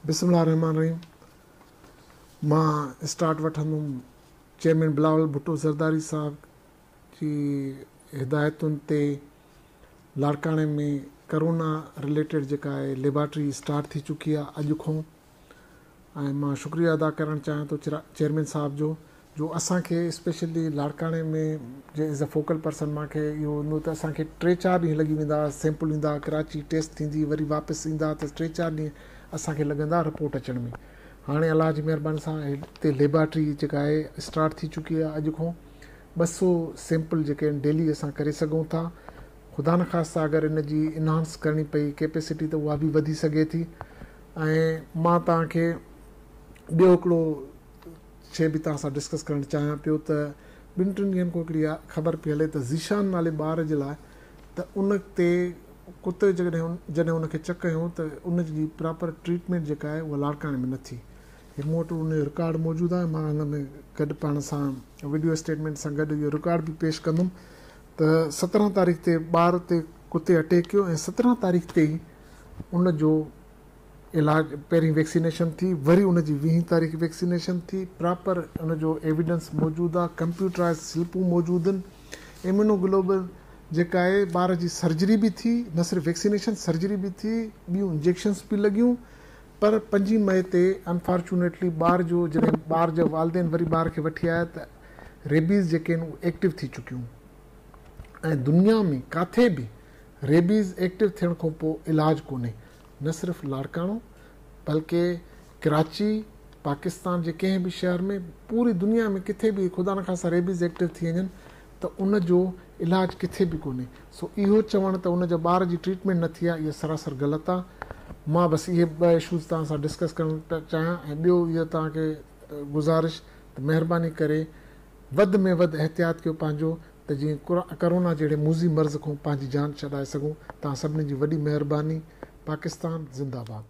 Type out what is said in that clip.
बिस्मिल्लाहिर्रहमानिर्रहीम। मां स्टार्ट वठंदुमि चेयरमैन बिलावल भुट्टो ज़रदारी साहब जी हिदायतुनि ते लाड़काणे में करोना रिलेटेड जेका आहे लेबॉर्ट्री स्टार्ट थी चुकी आहे अॼु खां। ऐं मां शुक्रिया अदा करणु चाहियां थो चेयरमैन साहब जो असांखे स्पेशली लाड़काणे में जे एज़ अ फोकल पर्सन मूंखे इहो हूंदो त असांखे 3-4 ॾींहं लॻी वेंदा, सैंपल ईंदा, कराची टेस्ट थींदी, वरी वापसि ईंदा त 3-4 ॾींहं असांखे लॻंदा रिपोर्ट अचण में। हाणे अलाह जी महिरबानी सां हिते लेबॉर्ट्री जेका आहे स्टार्ट थी चुकी आहे अॼु खां। 200 सैंपल जेके आहिनि डेली असां करे सघूं था। ख़ुदा न ख़ास्ता अगरि इन जी इनहांस करणी पई कैपेसिटी त उहा बि वधी सघे थी। ऐं मां तव्हांखे ॿियो हिकिड़ो शइ बि तव्हां सां डिस्कस करणु चाहियां पियो त 2-3 ॾींहंनि खां हिकिड़ी ख़बर पई हले त ज़ीशान नाले ॿार जे लाइ त उन ते कुते जॾहिं उनखे चक कयूं त उन जी प्रॉपर ट्रीटमेंट जेका आहे उहा लाड़काणे में न थी। मूं वटि उन जो रिकॉर्ड मौजूदु आहे। मां हिन में गॾु पाण सां वीडियो स्टेटमेंट सां गॾु इहो रिकॉर्ड बि पेश कंदुमि त 17 तारीख़ ते ॿार ते कुते अटैक कयो ऐं 17 तारीख़ ते ई उन जो इलाज पहिरीं वैक्सीनेशन थी, वरी उन जी 20 तारीख़ वैक्सीनेशन थी। प्रॉपर उन जो एविडेंस मौजूदु आहे, कंप्यूटराइज़ स्लिपूं मौजूदु आहिनि। इम्यूनोग्लोबुलिन जेका आहे ॿार जी सर्जरी बि थी, न सिर्फ़ु वैक्सीनेशन सर्जरी बि थी, ॿियूं इंजेक्शन्स बि लॻियूं। पर 5 मई ते अनफॉर्चुनेटली ॿार जो जॾहिं ॿार जा वालदेन वरी ॿार खे वठी आया त रेबीज़ जेके आहिनि उहे एक्टिव थी चुकियूं। ऐं दुनिया में किथे बि रेबीज़ एक्टिव थियण खां पोइ इलाजु कोन्हे, न सिर्फ़ु लाड़काणो बल्कि कराची पाकिस्तान जे कंहिं बि शहर में, पूरी दुनिया में किथे बि ख़ुदा न ख़ास्ता रेबीज़ एक्टिव थी वञनि त उन जो इलाजु किथे बि कोन्हे। सो इहो चवणु त उन जा ॿार जी ट्रीटमेंट न थी आहे, इहा सरासर ग़लति आहे। मां बसि इहे 2 इशूज़ तव्हां सां डिस्कस करणु चाहियां। ऐं ॿियो इहो तव्हांखे गुज़ारिश त महिरबानी करे वधि में वधि एहतियात कयो पंहिंजो, त जीअं करोना जहिड़े मूज़ी मर्ज़ खां पंहिंजी जान छॾाए सघूं। तव्हां सभिनी जी वॾी महिरबानी। पाकिस्तान ज़िंदाबाद।